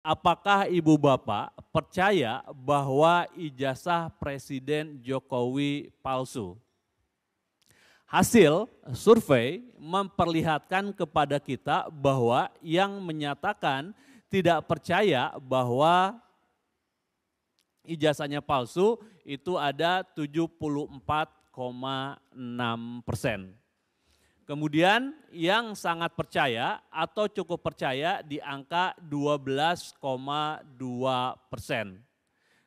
Apakah Ibu Bapak percaya bahwa ijazah Presiden Jokowi palsu? Hasil survei memperlihatkan kepada kita bahwa yang menyatakan tidak percaya bahwa ijazahnya palsu itu ada 74,6%. Kemudian yang sangat percaya atau cukup percaya di angka 12,2%.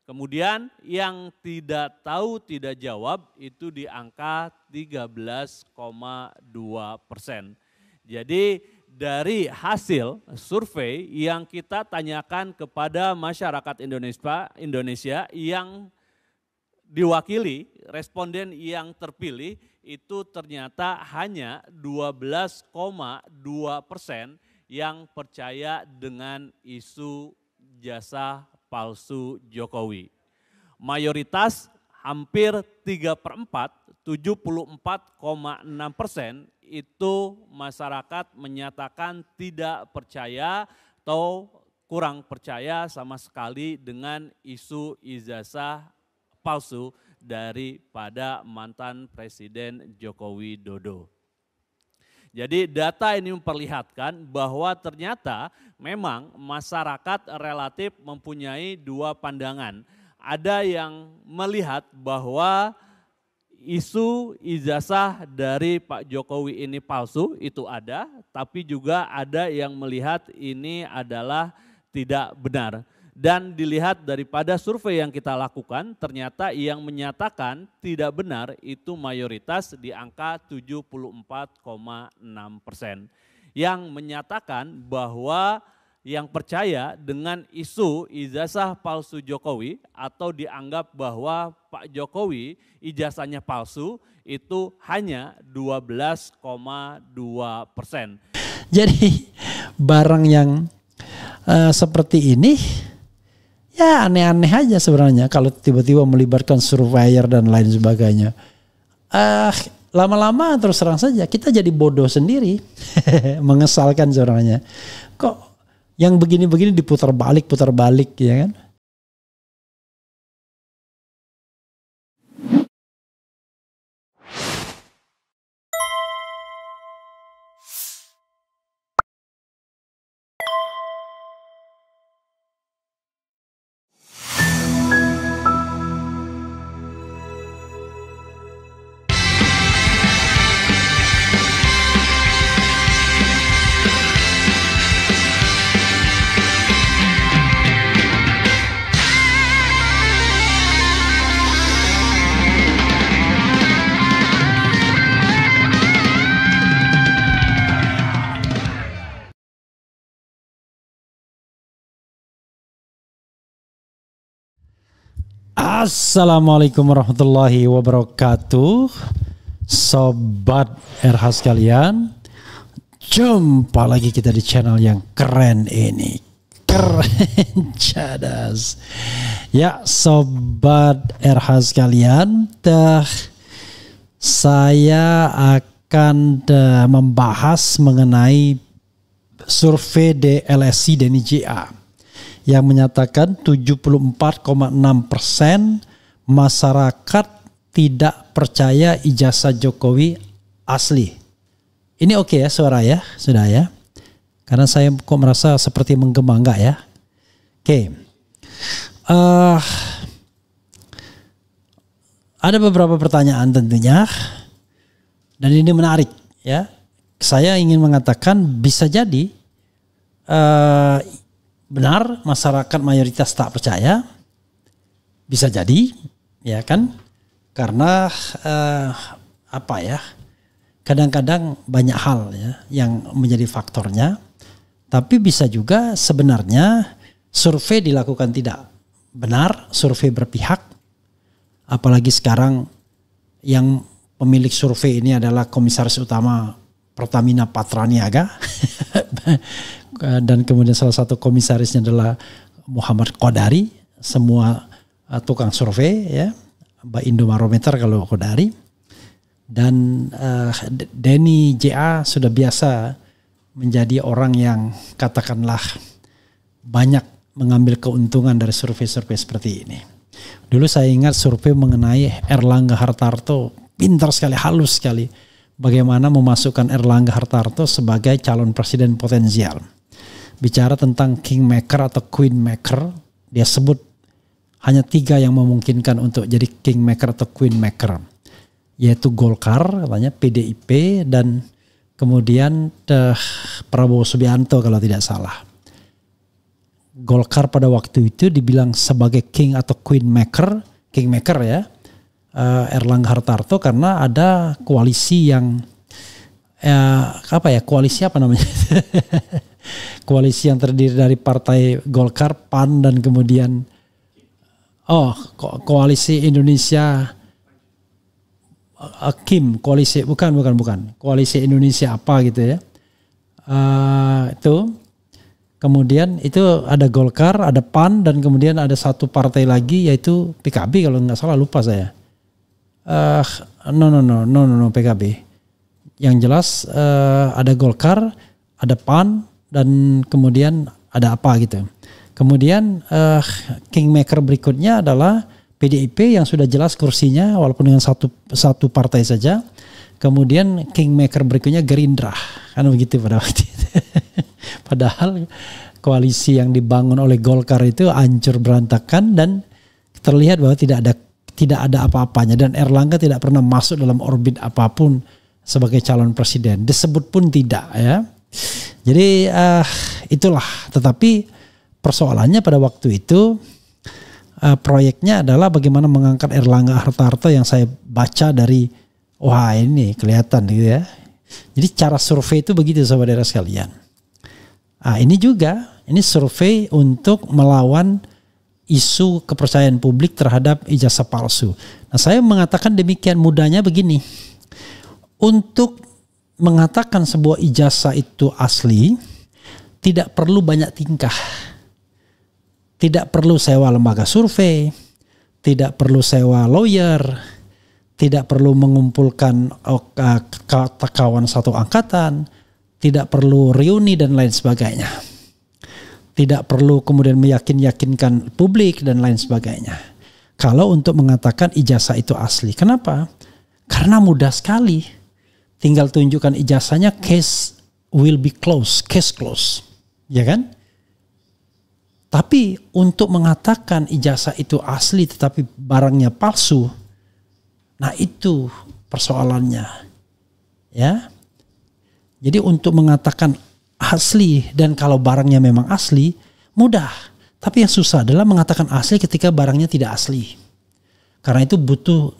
Kemudian yang tidak tahu tidak jawab itu di angka 13,2%. Jadi dari hasil survei yang kita tanyakan kepada masyarakat Indonesia yang diwakili responden yang terpilih itu ternyata hanya 12,2% yang percaya dengan isu jasa palsu Jokowi. Mayoritas hampir 3/4, 74,6% itu masyarakat menyatakan tidak percaya atau kurang percaya sama sekali dengan isu ijazah palsu daripada mantan Presiden Joko Widodo. Jadi data ini memperlihatkan bahwa ternyata memang masyarakat relatif mempunyai dua pandangan. Ada yang melihat bahwa isu ijazah dari Pak Jokowi ini palsu, itu ada, tapi juga ada yang melihat ini adalah tidak benar. Dan dilihat daripada survei yang kita lakukan, ternyata yang menyatakan tidak benar itu mayoritas di angka 74,6%. Yang menyatakan bahwa yang percaya dengan isu ijazah palsu Jokowi atau dianggap bahwa Pak Jokowi ijazahnya palsu itu hanya 12,2%. Jadi barang yang seperti ini ya aneh-aneh aja sebenarnya kalau tiba-tiba melibatkan surveyor dan lain sebagainya. Lama-lama terus terang saja kita jadi bodoh sendiri. Mengesalkan sebenarnya. Kok yang begini-begini diputar balik ya kan? Assalamualaikum warahmatullahi wabarakatuh. Sobat RH sekalian, jumpa lagi kita di channel yang keren ini. Keren cadas. Ya Sobat RH sekalian, saya akan membahas mengenai survei LSI dan IJA yang menyatakan 74,6% masyarakat tidak percaya ijazah Jokowi asli. Ini oke ya suara ya, sudah ya. Karena saya kok merasa seperti menggema, enggak ya. Oke. Ada beberapa pertanyaan tentunya. Dan ini menarik ya. Saya ingin mengatakan bisa jadi benar masyarakat mayoritas tak percaya, bisa jadi ya kan, karena kadang-kadang banyak hal ya yang menjadi faktornya, tapi bisa juga sebenarnya survei dilakukan tidak benar, survei berpihak, apalagi sekarang yang pemilik survei ini adalah Komisaris Utama Pertamina Patraniaga dan kemudian salah satu komisarisnya adalah Muhammad Qodari, semua tukang survei ya, Indomarometer kalau Qodari, dan Denny JA sudah biasa menjadi orang yang katakanlah banyak mengambil keuntungan dari survei-survei seperti ini. Dulu saya ingat survei mengenai Erlangga Hartarto, pintar sekali, halus sekali. Bagaimana memasukkan Erlangga Hartarto sebagai calon presiden potensial. Bicara tentang kingmaker atau queenmaker, dia sebut hanya 3 yang memungkinkan untuk jadi kingmaker atau queenmaker, yaitu Golkar, katanya PDIP, dan kemudian Prabowo Subianto kalau tidak salah. Golkar pada waktu itu dibilang sebagai king atau kingmaker ya, Erlangga Hartarto, karena ada koalisi yang koalisi apa namanya? Koalisi yang terdiri dari partai Golkar, PAN, dan kemudian koalisi Indonesia koalisi bukan koalisi Indonesia apa gitu ya. Itu kemudian itu ada Golkar, ada PAN, dan kemudian ada satu partai lagi yaitu PKB kalau nggak salah, lupa saya. No PKB. Yang jelas ada Golkar, ada PAN, dan kemudian ada apa gitu. Kemudian kingmaker berikutnya adalah PDIP yang sudah jelas kursinya walaupun dengan satu partai saja. Kemudian kingmaker berikutnya Gerindra, kan begitu pada waktu itu. Padahal koalisi yang dibangun oleh Golkar itu hancur berantakan dan terlihat bahwa tidak ada apa-apanya, dan Erlangga tidak pernah masuk dalam orbit apapun sebagai calon presiden, disebut pun tidak ya. Jadi itulah. Tetapi persoalannya pada waktu itu proyeknya adalah bagaimana mengangkat Erlangga Hartarto yang saya baca dari ini kelihatan gitu ya. Jadi cara survei itu begitu saudara sekalian. Ini survei untuk melawan isu kepercayaan publik terhadap ijazah palsu. Nah, saya mengatakan demikian mudahnya begini. Untuk mengatakan sebuah ijazah itu asli, tidak perlu banyak tingkah. Tidak perlu sewa lembaga survei, tidak perlu sewa lawyer, tidak perlu mengumpulkan kawan satu angkatan, tidak perlu reuni dan lain sebagainya. Tidak perlu kemudian meyakinkan publik dan lain sebagainya. Kalau untuk mengatakan ijazah itu asli. Kenapa? Karena mudah sekali. Tinggal tunjukkan ijazahnya, case will be closed, case close. Ya kan? Tapi untuk mengatakan ijazah itu asli tetapi barangnya palsu, nah itu persoalannya. Ya. Jadi untuk mengatakan asli dan kalau barangnya memang asli mudah. Tapi yang susah adalah mengatakan asli ketika barangnya tidak asli. Karena itu butuh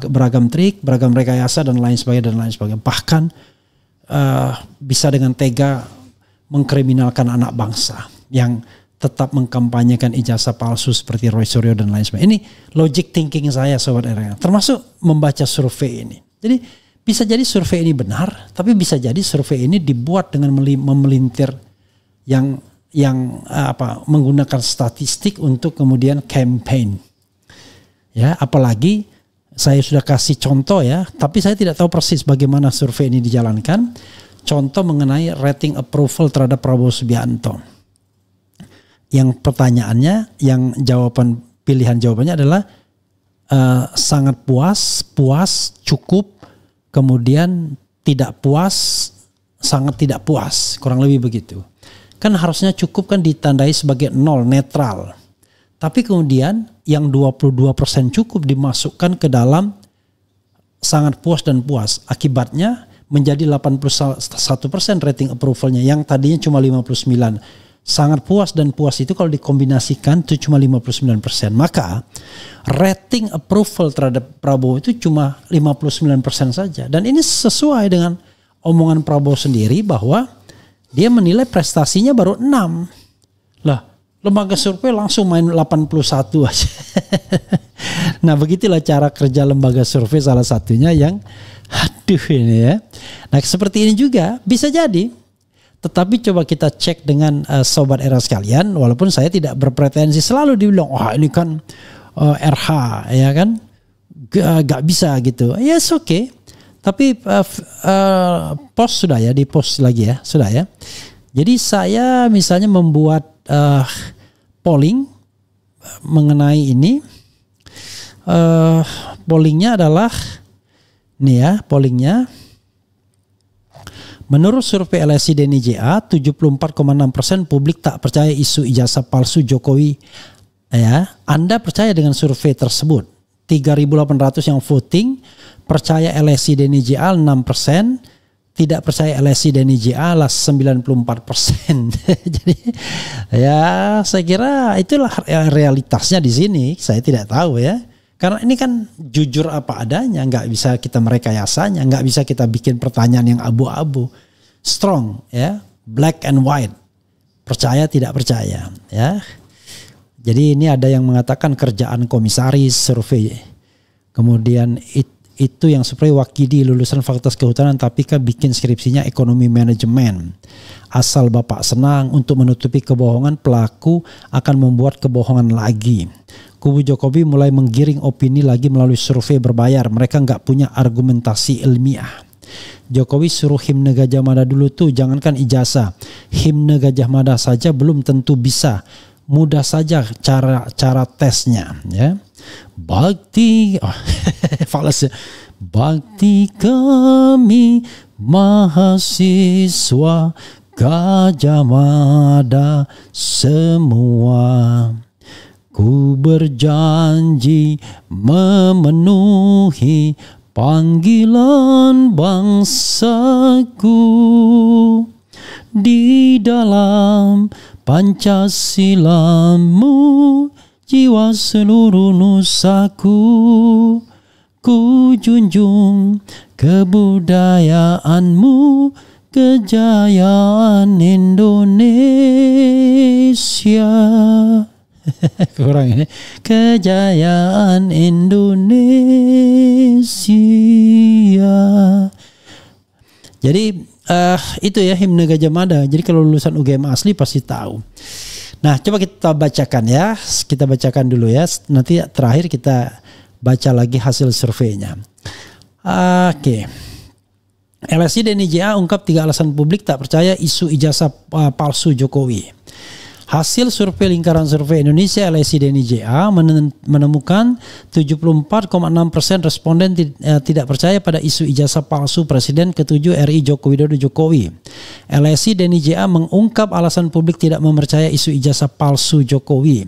beragam trik, beragam rekayasa dan lain sebagainya. Bahkan bisa dengan tega mengkriminalkan anak bangsa yang tetap mengkampanyekan ijazah palsu seperti Roy Suryo dan lain sebagainya. Ini logic thinking saya Sobat RRA, termasuk membaca survei ini. Jadi bisa jadi survei ini benar, tapi bisa jadi survei ini dibuat dengan memelintir yang menggunakan statistik untuk kemudian campaign. Ya, apalagi saya sudah kasih contoh ya, tapi saya tidak tahu persis bagaimana survei ini dijalankan. Contoh mengenai rating approval terhadap Prabowo Subianto. Yang pertanyaannya, yang pilihan jawabannya adalah sangat puas, cukup, kemudian tidak puas, sangat tidak puas, kurang lebih begitu. Kan harusnya cukup kan ditandai sebagai 0, netral. Tapi kemudian yang 22% cukup dimasukkan ke dalam sangat puas dan puas. Akibatnya menjadi 81% rating approvalnya yang tadinya cuma 59%. Sangat puas dan puas itu kalau dikombinasikan itu cuma 59%. Maka rating approval terhadap Prabowo itu cuma 59% saja. Dan ini sesuai dengan omongan Prabowo sendiri bahwa dia menilai prestasinya baru 6. Lah, lembaga survei langsung main 81 aja. Nah, begitulah cara kerja lembaga survei salah satunya yang ini ya. Nah, seperti ini juga bisa jadi. Tetapi coba kita cek dengan Sobat Era sekalian, walaupun saya tidak berpretensi selalu dibilang, ini kan RH ya kan, gak bisa gitu. Yes, okay. Tapi post sudah ya, di post lagi ya, sudah ya. Jadi saya misalnya membuat polling mengenai ini. Pollingnya adalah nih ya, pollingnya. Menurut survei LSI dan IJA, 74,6% publik tak percaya isu ijazah palsu Jokowi. Ya, Anda percaya dengan survei tersebut? 3.800 yang voting, percaya LSI dan IJA 6%, tidak percaya LSI dan IJA lah 94%. Jadi ya saya kira itulah realitasnya di sini. Saya tidak tahu ya. Karena ini kan jujur apa adanya, nggak bisa kita merekayasanya, nggak bisa kita bikin pertanyaan yang abu-abu. Strong ya, black and white, percaya tidak percaya ya. Jadi ini ada yang mengatakan kerjaan komisaris survei, kemudian itu yang survei Wakidi lulusan Fakultas Kehutanan tapi kan bikin skripsinya ekonomi manajemen. Asal Bapak senang, untuk menutupi kebohongan pelaku akan membuat kebohongan lagi. Kubu Jokowi mulai menggiring opini lagi melalui survei berbayar. Mereka nggak punya argumentasi ilmiah. Jokowi suruh himne Gajah Mada dulu tuh, jangankan ijazah. Himne Gajah Mada saja belum tentu bisa. Mudah saja cara tesnya ya. Bakti fals ya. Bakti kami mahasiswa Gajah Mada semua, ku berjanji memenuhi panggilan bangsaku di dalam Pancasilamu, jiwa seluruh nusaku, ku junjung kebudayaanmu, kejayaan Indonesia. Kurang ini. Kejayaan Indonesia. Jadi itu ya himne Gajah Mada. Jadi kalau lulusan UGM asli pasti tahu. Nah, coba kita bacakan ya. Kita bacakan dulu ya. Nanti terakhir kita baca lagi hasil surveinya. Oke. LSI dan IJA ungkap 3 alasan publik tak percaya isu ijazah palsu Jokowi. Hasil survei Lingkaran Survei Indonesia LSI dan IJA menemukan 74,6% responden tidak percaya pada isu ijazah palsu Presiden ke-7 RI Joko Widodo Jokowi. LSI dan IJA mengungkap alasan publik tidak mempercaya isu ijazah palsu Jokowi.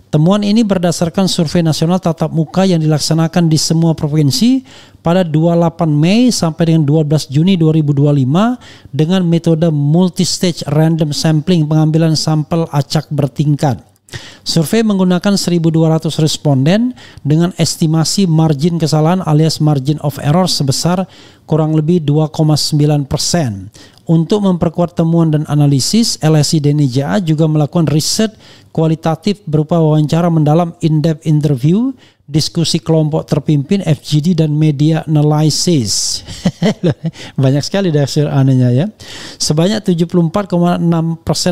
Temuan ini berdasarkan survei nasional tatap muka yang dilaksanakan di semua provinsi pada 28 Mei sampai dengan 12 Juni 2025 dengan metode multistage random sampling, pengambilan sampel acak bertingkat. Survei menggunakan 1.200 responden dengan estimasi margin kesalahan alias margin of error sebesar kurang lebih 2,9%. Untuk memperkuat temuan dan analisis, LSI dan IJA juga melakukan riset kualitatif berupa wawancara mendalam in-depth interview, diskusi kelompok terpimpin, FGD, dan media analysis. Banyak sekali dasar anehnya ya. Sebanyak 74,6%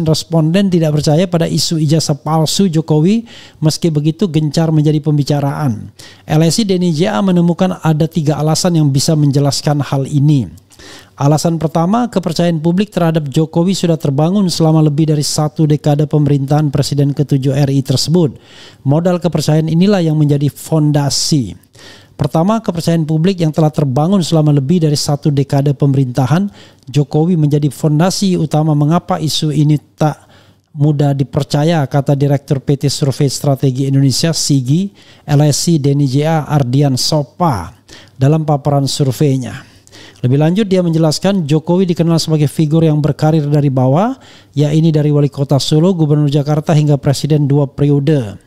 responden tidak percaya pada isu ijazah palsu Jokowi, meski begitu gencar menjadi pembicaraan. LSI dan IJA menemukan ada 3 alasan yang bisa menjelaskan hal ini. Alasan pertama, kepercayaan publik terhadap Jokowi sudah terbangun selama lebih dari 1 dekade pemerintahan Presiden ke-7 RI tersebut. Modal kepercayaan inilah yang menjadi fondasi. Pertama, kepercayaan publik yang telah terbangun selama lebih dari 1 dekade pemerintahan Jokowi menjadi fondasi utama mengapa isu ini tak mudah dipercaya, kata Direktur PT Survei Strategi Indonesia SIGI, LSI dan IJA Ardian Sopa dalam paparan surveinya. Lebih lanjut dia menjelaskan Jokowi dikenal sebagai figur yang berkarir dari bawah, yakni dari wali kota Solo, gubernur Jakarta hingga presiden 2 periode.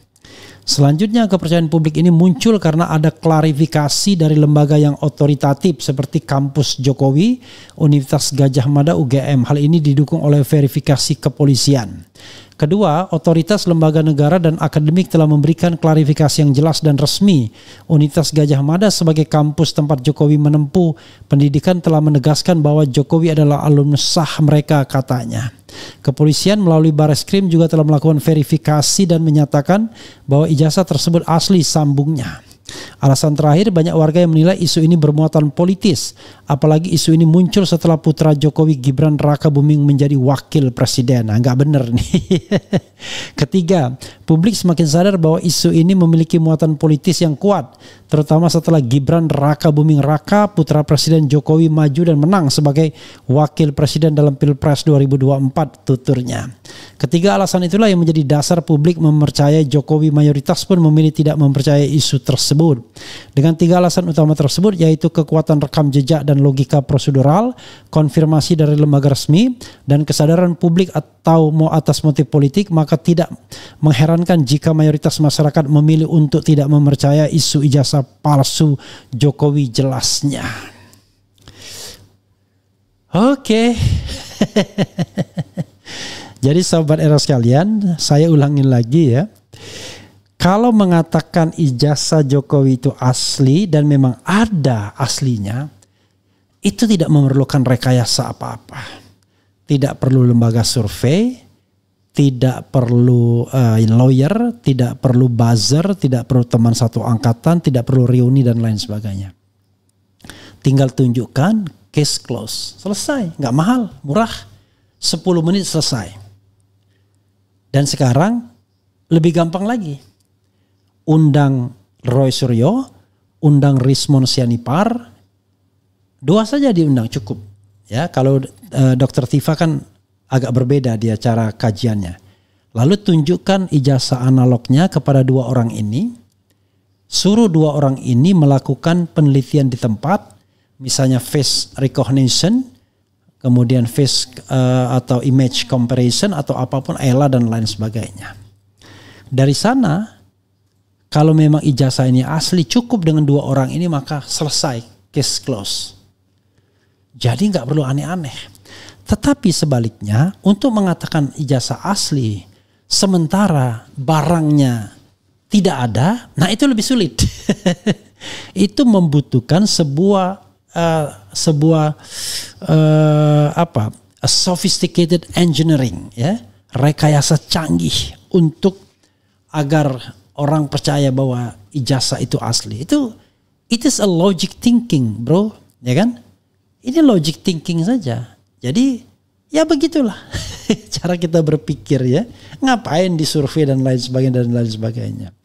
Selanjutnya kepercayaan publik ini muncul karena ada klarifikasi dari lembaga yang otoritatif seperti Kampus Jokowi, Universitas Gajah Mada UGM. Hal ini didukung oleh verifikasi kepolisian. Kedua, otoritas lembaga negara dan akademik telah memberikan klarifikasi yang jelas dan resmi. Universitas Gajah Mada sebagai kampus tempat Jokowi menempuh pendidikan telah menegaskan bahwa Jokowi adalah alumnus sah mereka, katanya. Kepolisian melalui Bareskrim juga telah melakukan verifikasi dan menyatakan bahwa ijazah tersebut asli, sambungnya. Alasan terakhir, banyak warga yang menilai isu ini bermuatan politis. Apalagi isu ini muncul setelah putra Jokowi Gibran Raka Buming menjadi wakil presiden. Nah, nggak bener nih. Ketiga, Publik semakin sadar bahwa isu ini memiliki muatan politis yang kuat, terutama setelah Gibran Raka Buming Raka, putra Presiden Jokowi, maju dan menang sebagai wakil presiden dalam Pilpres 2024, tuturnya. Ketiga alasan itulah yang menjadi dasar publik mempercayai Jokowi, mayoritas pun memilih tidak mempercayai isu tersebut. Dengan tiga alasan utama tersebut, yaitu kekuatan rekam jejak dan logika prosedural, konfirmasi dari lembaga resmi, dan kesadaran publik atau mau atas motif politik, maka tidak mengherankan jika mayoritas masyarakat memilih untuk tidak mempercayai isu ijazah palsu Jokowi, jelasnya. Oke. Jadi sahabat era sekalian, saya ulangin lagi ya. Kalau mengatakan ijazah Jokowi itu asli dan memang ada aslinya, itu tidak memerlukan rekayasa apa-apa. Tidak perlu lembaga survei, tidak perlu lawyer, tidak perlu buzzer, tidak perlu teman satu angkatan, tidak perlu reuni dan lain sebagainya. Tinggal tunjukkan case close, selesai, nggak mahal, murah, 10 menit selesai. Dan sekarang lebih gampang lagi, undang Roy Suryo, undang Rismon Sianipar, 2 saja diundang cukup. Ya, kalau Dr. Tifa kan agak berbeda dia cara kajiannya. Lalu tunjukkan ijazah analognya kepada 2 orang ini. Suruh 2 orang ini melakukan penelitian di tempat. Misalnya face recognition. Kemudian face atau image comparison atau apapun, ELA dan lain sebagainya. Dari sana, kalau memang ijazah ini asli, cukup dengan 2 orang ini maka selesai, case close. Jadi nggak perlu aneh-aneh. Tetapi sebaliknya, untuk mengatakan ijazah asli, sementara barangnya tidak ada, nah itu lebih sulit. Itu membutuhkan sebuah sophisticated engineering, ya, rekayasa canggih untuk agar orang percaya bahwa ijazah itu asli. It is a logic thinking, bro, ya kan? Ini logic thinking saja. Jadi ya begitulah cara kita berpikir ya. Ngapain disurvei dan lain sebagainya.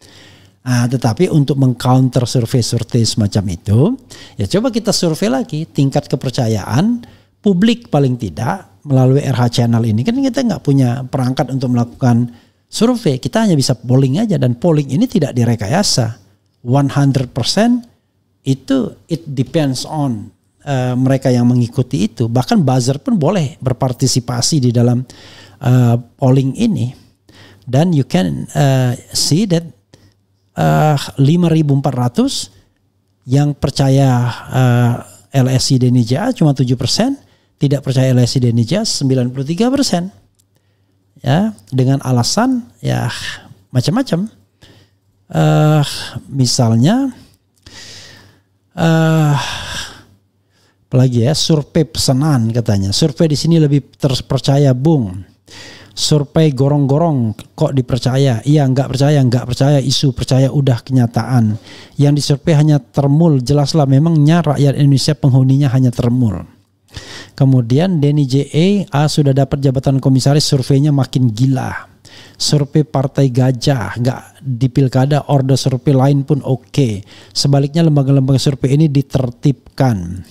Nah, tetapi untuk mengcounter survei semacam itu, ya coba kita survei lagi tingkat kepercayaan publik paling tidak melalui RH Channel ini. Kan kita nggak punya perangkat untuk melakukan survei. Kita hanya bisa polling aja, dan polling ini tidak direkayasa. 100% itu it depends on mereka yang mengikuti itu. Bahkan buzzer pun boleh berpartisipasi di dalam polling ini. Dan you can see that 5.400 yang percaya LSI DNIJA cuma 7%, tidak percaya LSI DNIJA 93%. Ya, dengan alasan ya macam-macam. Misalnya apalagi ya, survei pesanan katanya. Survei di sini lebih terpercaya, Bung. Survei gorong-gorong kok dipercaya? Iya, nggak percaya isu, percaya udah kenyataan. Yang disurvei hanya termul, jelaslah memangnya rakyat Indonesia penghuninya hanya termul. Kemudian Denny J.A. sudah dapat jabatan komisaris, surveinya makin gila. Survei partai gajah, nggak di pilkada, order survei lain pun oke. Sebaliknya lembaga-lembaga survei ini ditertibkan.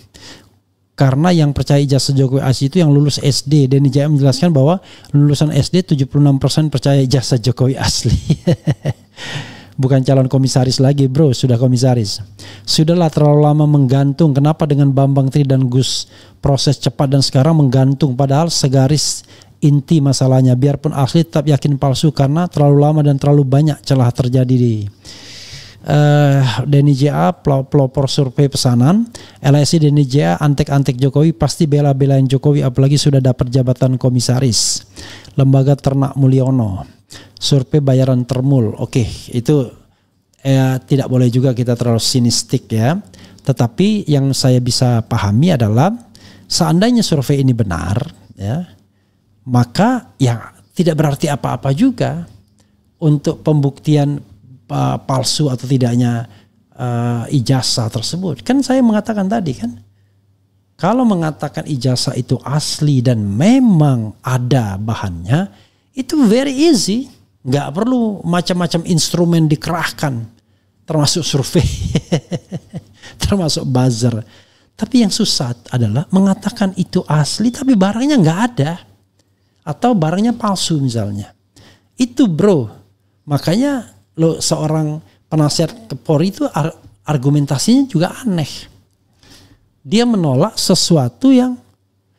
Karena yang percaya ijazah Jokowi asli itu yang lulus SD. Denny J.A. menjelaskan bahwa lulusan SD 76% percaya ijazah Jokowi asli. Bukan calon komisaris lagi, bro, sudah komisaris. Sudahlah terlalu lama menggantung. Kenapa dengan Bambang Tri dan Gus proses cepat dan sekarang menggantung? Padahal segaris inti masalahnya. Biarpun asli tetap yakin palsu karena terlalu lama dan terlalu banyak celah terjadi di Denny J.A. pelopor survei pesanan. LSI Denny J.A. antek-antek Jokowi, pasti bela-belain Jokowi apalagi sudah dapat jabatan komisaris. Lembaga Ternak Mulyono, survei bayaran termul. Oke, itu tidak boleh juga kita terlalu sinistik ya. Tetapi yang saya bisa pahami adalah seandainya survei ini benar ya, maka ya tidak berarti apa-apa juga untuk pembuktian palsu atau tidaknya ijazah tersebut. Kan saya mengatakan tadi kan, kalau mengatakan ijazah itu asli dan memang ada bahannya, itu very easy. Nggak perlu macam-macam instrumen dikerahkan, termasuk survei, termasuk buzzer. Tapi yang susah adalah mengatakan itu asli tapi barangnya nggak ada. Atau barangnya palsu misalnya. Itu bro, makanya lo seorang penasihat Polri itu argumentasinya juga aneh. Dia menolak sesuatu yang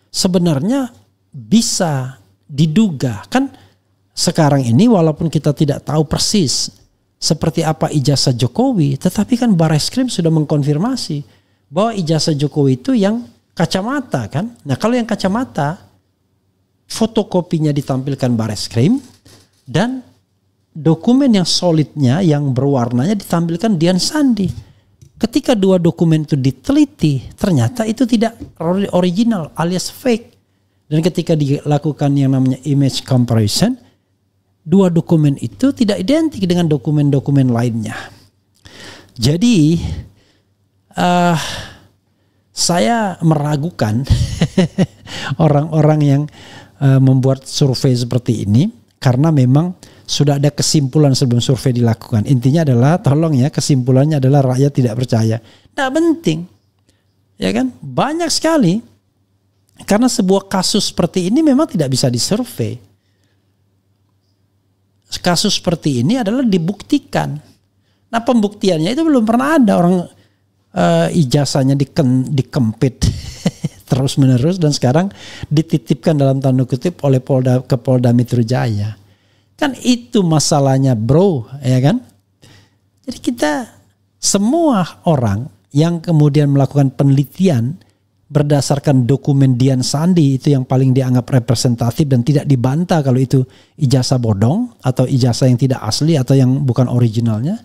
sebenarnya bisa diduga. Kan sekarang ini walaupun kita tidak tahu persis seperti apa ijazah Jokowi, tetapi kan Barreskrim sudah mengkonfirmasi bahwa ijazah Jokowi itu yang kacamata kan. Nah kalau yang kacamata, fotokopinya ditampilkan Barreskrim dan dokumen yang solidnya, yang berwarnanya ditampilkan Dian Sandi. Ketika dua dokumen itu diteliti, ternyata itu tidak original alias fake. Dan ketika dilakukan yang namanya image comparison, dua dokumen itu tidak identik dengan dokumen-dokumen lainnya. Jadi saya meragukan orang-orang yang membuat survei seperti ini karena memang sudah ada kesimpulan sebelum survei dilakukan. Intinya adalah tolong ya, kesimpulannya adalah rakyat tidak percaya. Nah penting, ya kan? Banyak sekali karena sebuah kasus seperti ini memang tidak bisa disurvei. Kasus seperti ini adalah dibuktikan. Nah pembuktiannya itu belum pernah ada orang ijazahnya dikempit terus menerus dan sekarang dititipkan dalam tanda kutip oleh Polda Metro Jaya. Kan itu masalahnya bro, ya kan? Jadi kita semua orang yang kemudian melakukan penelitian berdasarkan dokumen Dian Sandi itu yang paling dianggap representatif dan tidak dibantah kalau itu ijazah bodong atau ijazah yang tidak asli atau yang bukan originalnya.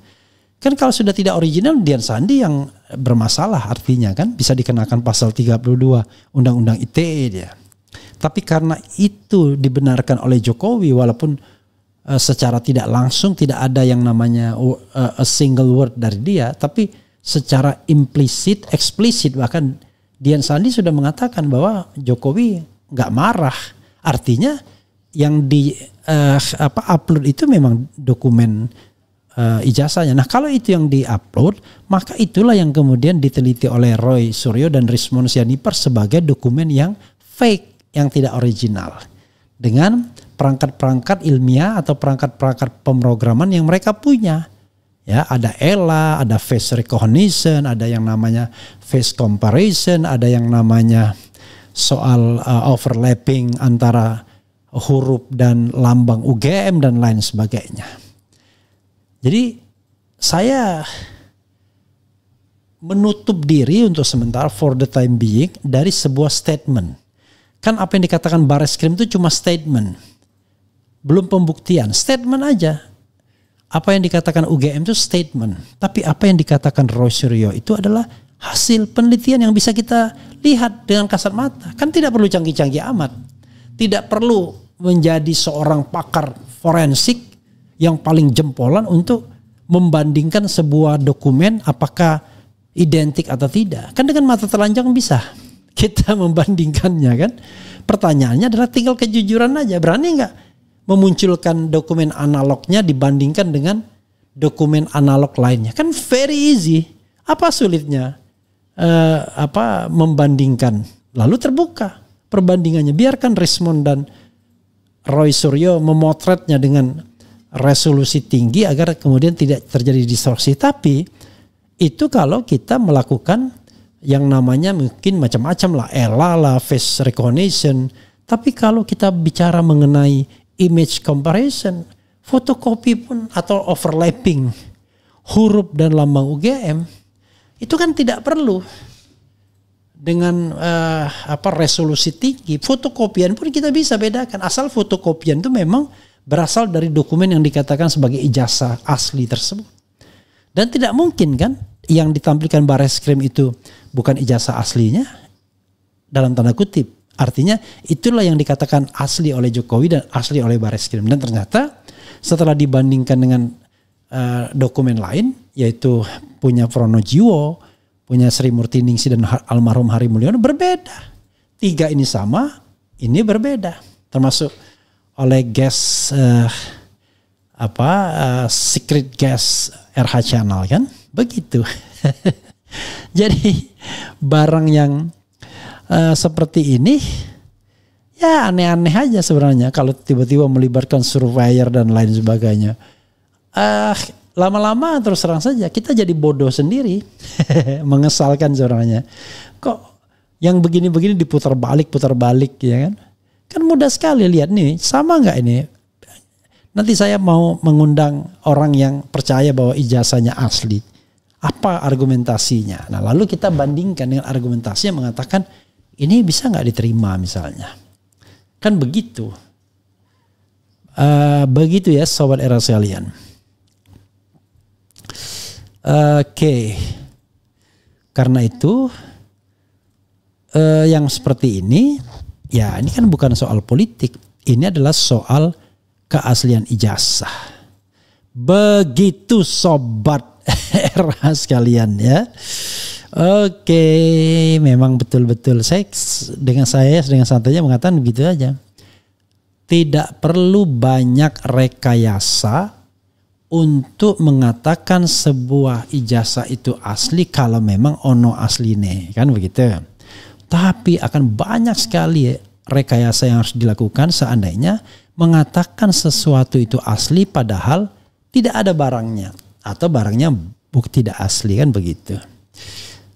Kan kalau sudah tidak original Dian Sandi yang bermasalah artinya kan bisa dikenakan pasal 32 Undang-Undang ITE dia. Tapi karena itu dibenarkan oleh Jokowi walaupun secara tidak langsung tidak ada yang namanya a single word dari dia, tapi secara implisit, eksplisit bahkan Dian Sandi sudah mengatakan bahwa Jokowi nggak marah. Artinya yang di upload itu memang dokumen ijazahnya. Nah kalau itu yang diupload, maka itulah yang kemudian diteliti oleh Roy Suryo dan Rismond Sianipar sebagai dokumen yang fake, yang tidak original. Dengan perangkat-perangkat ilmiah atau perangkat-perangkat pemrograman yang mereka punya. Ya, ada ELA, ada face recognition, ada yang namanya face comparison, ada yang namanya soal overlapping antara huruf dan lambang UGM dan lain sebagainya. Jadi saya menutup diri untuk sementara for the time being dari sebuah statement. Kan apa yang dikatakan Barreskrim itu cuma statement. Belum pembuktian, statement aja. Apa yang dikatakan UGM itu statement. Tapi apa yang dikatakan Roy Suryo itu adalah hasil penelitian yang bisa kita lihat dengan kasat mata. Kan tidak perlu canggih-canggih amat. Tidak perlu menjadi seorang pakar forensik yang paling jempolan untuk membandingkan sebuah dokumen apakah identik atau tidak. Kan dengan mata telanjang bisa kita membandingkannya kan. Pertanyaannya adalah tinggal kejujuran aja. Berani nggak memunculkan dokumen analognya dibandingkan dengan dokumen analog lainnya? Kan very easy. Apa sulitnya membandingkan? Lalu terbuka perbandingannya. Biarkan Rismond dan Roy Suryo memotretnya dengan resolusi tinggi agar kemudian tidak terjadi distorsi. Tapi itu kalau kita melakukan yang namanya mungkin macam-macam lah, ELA lah, face recognition. Tapi kalau kita bicara mengenai image comparison, fotokopi pun atau overlapping huruf dan lambang UGM itu kan tidak perlu dengan resolusi tinggi. Fotokopian pun kita bisa bedakan asal fotokopian itu memang berasal dari dokumen yang dikatakan sebagai ijazah asli tersebut. Dan tidak mungkin kan yang ditampilkan Barreskrim itu bukan ijazah aslinya dalam tanda kutip. Artinya itulah yang dikatakan asli oleh Jokowi dan asli oleh Barreskrim. Dan ternyata setelah dibandingkan dengan dokumen lain yaitu punya Pronojiwo, punya Sri Murtiningsih dan almarhum Hari Mulyono berbeda. 3 ini sama, ini berbeda. Termasuk oleh guest secret gas RH channel kan, begitu. Jadi barang yang seperti ini ya aneh-aneh aja sebenarnya kalau tiba-tiba melibatkan surveyor dan lain sebagainya. Lama-lama terus terang saja kita jadi bodoh sendiri. Mengesalkan sebenarnya. Kok yang begini-begini diputar balik ya kan? Kan mudah sekali lihat nih, sama nggak ini? Nanti saya mau mengundang orang yang percaya bahwa ijazahnya asli. Apa argumentasinya? Nah lalu kita bandingkan dengan argumentasi yang mengatakan ini bisa nggak diterima misalnya. Kan begitu. Begitu ya sobat era sekalian. Oke. Karena itu yang seperti ini, ya ini kan bukan soal politik. Ini adalah soal keaslian ijazah. Begitu sobat era sekalian ya. Oke, memang betul-betul saya dengan santainya mengatakan begitu aja. Tidak perlu banyak rekayasa untuk mengatakan sebuah ijazah itu asli kalau memang ono asline, kan begitu. Tapi akan banyak sekali rekayasa yang harus dilakukan seandainya mengatakan sesuatu itu asli padahal tidak ada barangnya atau barangnya tidak asli, kan begitu.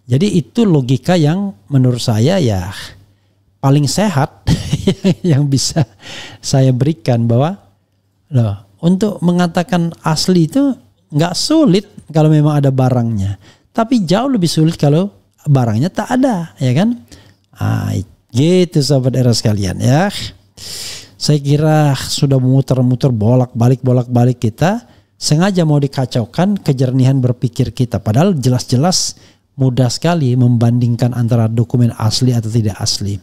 Jadi itu logika yang menurut saya ya paling sehat yang bisa saya berikan, bahwa untuk mengatakan asli itu nggak sulit kalau memang ada barangnya, tapi jauh lebih sulit kalau barangnya tak ada, ya kan? Gitu sobat era sekalian ya. Saya kira sudah memutar-mutar bolak-balik kita. Sengaja mau dikacaukan kejernihan berpikir kita. Padahal jelas-jelas mudah sekali membandingkan antara dokumen asli atau tidak asli.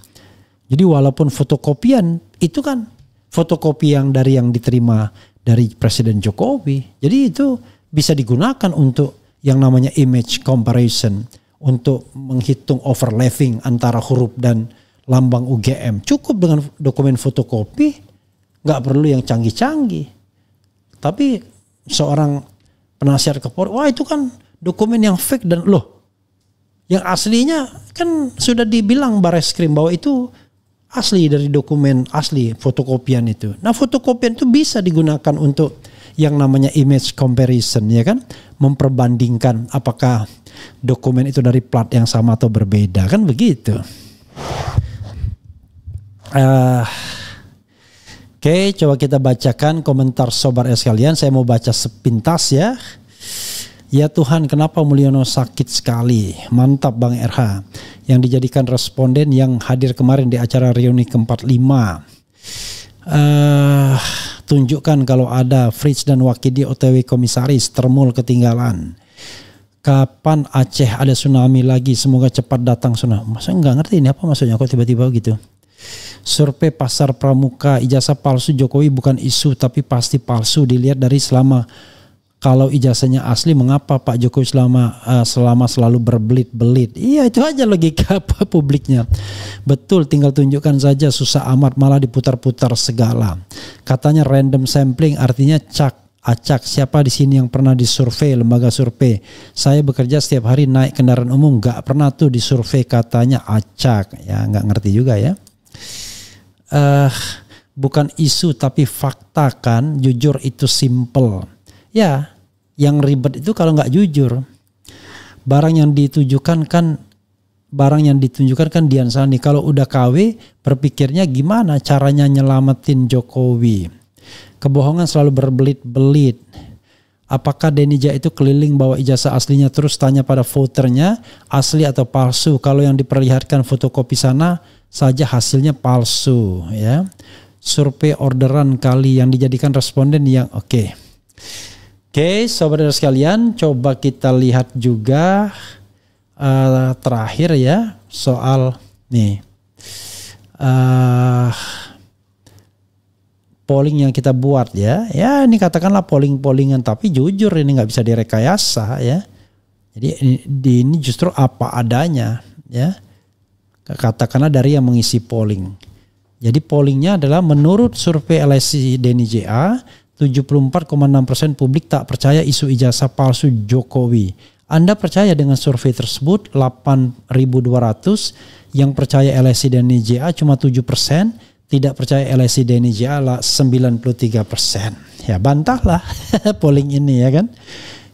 Jadi walaupun fotokopian itu kan fotokopi yang diterima dari Presiden Jokowi. Jadi itu bisa digunakan untuk yang namanya image comparison. Untuk menghitung overlapping antara huruf dan lambang UGM. Cukup dengan dokumen fotokopi. Gak perlu yang canggih-canggih. Tapi seorang penasihat Kapolri, wah itu kan dokumen yang fake, dan loh yang aslinya kan sudah dibilang Bareskrim bahwa itu asli dari dokumen asli fotokopian itu. Nah fotokopian itu bisa digunakan untuk yang namanya image comparison, ya kan, memperbandingkan apakah dokumen itu dari plat yang sama atau berbeda, kan begitu. Oke, coba kita bacakan komentar sobat sekalian. Saya mau baca sepintas ya. Ya Tuhan, kenapa Mulyono sakit sekali. Mantap Bang RH. Yang dijadikan responden yang hadir kemarin di acara reuni ke-45. Tunjukkan kalau ada Fritz dan Wakidi OTW komisaris, termul ketinggalan. Kapan Aceh ada tsunami lagi? Semoga cepat datang tsunami. Masa nggak ngerti ini apa maksudnya kok tiba-tiba gitu. Survei pasar pramuka, ijazah palsu Jokowi bukan isu tapi pasti palsu dilihat dari selama. Kalau ijazahnya asli mengapa Pak Jokowi selama selalu berbelit-belit? Iya itu aja logika publiknya. Betul, tinggal tunjukkan saja, susah amat malah diputar-putar segala. Katanya random sampling artinya acak. Siapa di sini yang pernah disurvei lembaga survei? Saya bekerja setiap hari naik kendaraan umum, nggak pernah tuh disurvei, katanya acak. Ya nggak ngerti juga ya. Bukan isu tapi fakta kan, jujur itu simple. Ya, yang ribet itu kalau nggak jujur. Barang yang ditunjukkan kan Dian Sani. Kalau udah KW berpikirnya gimana caranya nyelamatin Jokowi. Kebohongan selalu berbelit-belit. Apakah Denija itu keliling bawa ijazah aslinya terus tanya pada voternya asli atau palsu? Kalau yang diperlihatkan fotokopi sana saja hasilnya palsu ya. Survei orderan kali yang dijadikan responden yang oke, sobat sekalian, coba kita lihat juga terakhir ya soal nih polling yang kita buat ya. Ya ini katakanlah pollingan tapi jujur ini nggak bisa direkayasa ya. Jadi ini justru apa adanya ya. Katakanlah dari yang mengisi polling. Jadi pollingnya adalah menurut survei LSI Denny JA, 74,6% publik tak percaya isu ijazah palsu Jokowi. Anda percaya dengan survei tersebut? 8.200 yang percaya LSI dan NIJA cuma 7%, tidak percaya LSI dan NIJA lah 93%. Ya bantahlah polling ini ya kan.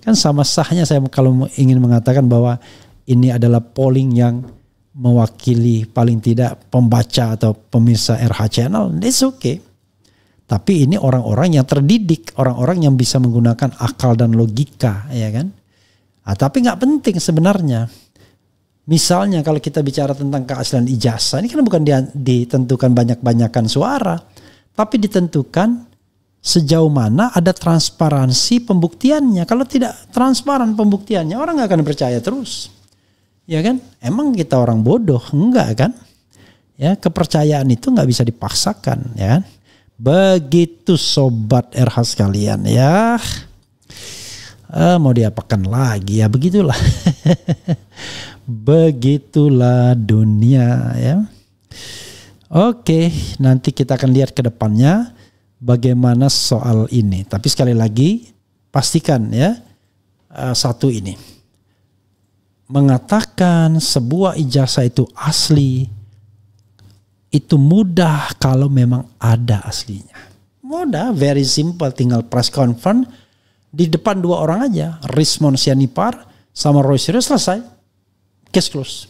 Kan sama sahnya saya kalau ingin mengatakan bahwa ini adalah polling yang mewakili paling tidak pembaca atau pemirsa RH Channel, it's okay. Tapi ini orang-orang yang terdidik, orang-orang yang bisa menggunakan akal dan logika, ya kan? Tapi nggak penting sebenarnya. Misalnya kalau kita bicara tentang keaslian ijazah, ini kan bukan ditentukan banyak-banyakan suara, tapi ditentukan sejauh mana ada transparansi pembuktiannya. Kalau tidak transparan pembuktiannya, orang nggak akan percaya terus, ya kan? Emang kita orang bodoh? Enggak kan? Ya, kepercayaan itu nggak bisa dipaksakan, ya kan? Begitu sobat RH sekalian ya. Mau diapakan lagi ya, begitulah. Begitulah dunia ya. Oke, nanti kita akan lihat ke depannya bagaimana soal ini. Tapi sekali lagi pastikan ya, satu ini. Mengatakan sebuah ijazah itu asli itu mudah kalau memang ada aslinya. Mudah, very simple, tinggal press conference di depan dua orang aja, Rismond Sianipar sama Roy Suryo, selesai, case close,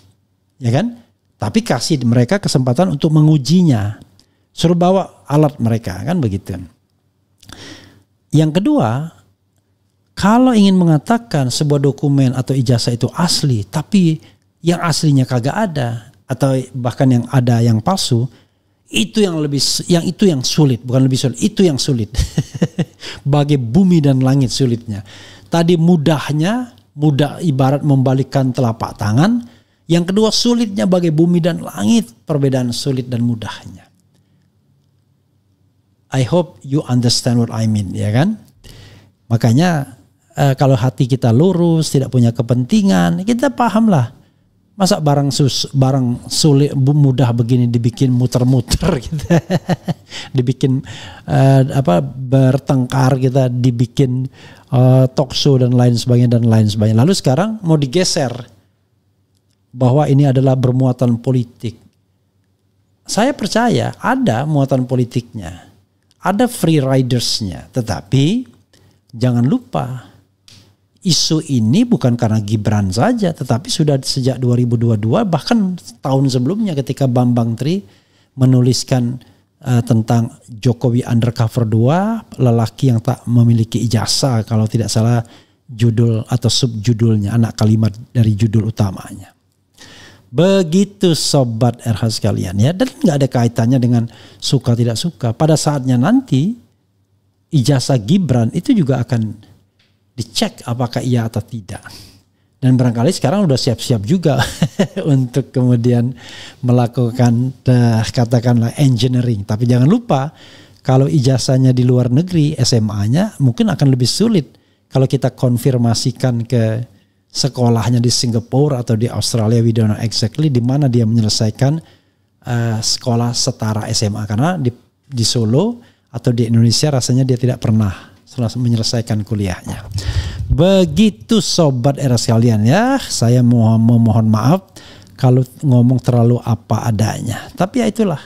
ya kan? Tapi kasih mereka kesempatan untuk mengujinya, suruh bawa alat mereka, kan begitu. Yang kedua, kalau ingin mengatakan sebuah dokumen atau ijazah itu asli, tapi yang aslinya kagak ada, atau bahkan yang ada yang palsu, itu yang sulit, bukan lebih sulit, itu yang sulit. Bagai bumi dan langit sulitnya. Tadi mudah ibarat membalikkan telapak tangan, yang kedua sulitnya bagai bumi dan langit, perbedaan sulit dan mudahnya. I hope you understand what I mean, ya kan? Makanya kalau hati kita lurus, tidak punya kepentingan, kita pahamlah. Masa barang sulit mudah begini dibikin muter-muter gitu. Dibikin bertengkar kita, dibikin talk show dan lain sebagainya. Lalu sekarang mau digeser bahwa ini adalah bermuatan politik. Saya percaya ada muatan politiknya. Ada free ridersnya, tetapi jangan lupa isu ini bukan karena Gibran saja, tetapi sudah sejak 2022, bahkan tahun sebelumnya ketika Bambang Tri menuliskan tentang Jokowi Undercover 2, lelaki yang tak memiliki ijazah, kalau tidak salah judul atau subjudulnya, anak kalimat dari judul utamanya. Begitu sobat RH sekalian ya, dan nggak ada kaitannya dengan suka tidak suka. Pada saatnya nanti ijazah Gibran itu juga akan dicek apakah iya atau tidak. Dan barangkali sekarang udah siap-siap juga untuk kemudian melakukan katakanlah engineering. Tapi jangan lupa kalau ijazahnya di luar negeri, SMA-nya mungkin akan lebih sulit kalau kita konfirmasikan ke sekolahnya di Singapura atau di Australia, we don't know exactly di mana dia menyelesaikan sekolah setara SMA. Karena di Solo atau di Indonesia rasanya dia tidak pernah menyelesaikan kuliahnya. Begitu sobat era sekalian ya, saya mohon maaf kalau ngomong terlalu apa adanya. Tapi ya itulah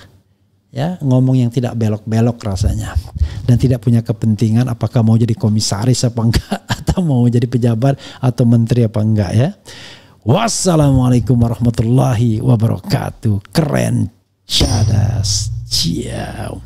ya, ngomong yang tidak belok-belok rasanya, dan tidak punya kepentingan apakah mau jadi komisaris apa enggak, atau mau jadi pejabat atau menteri apa enggak ya. Wassalamualaikum warahmatullahi wabarakatuh. Keren, cadas, ciao.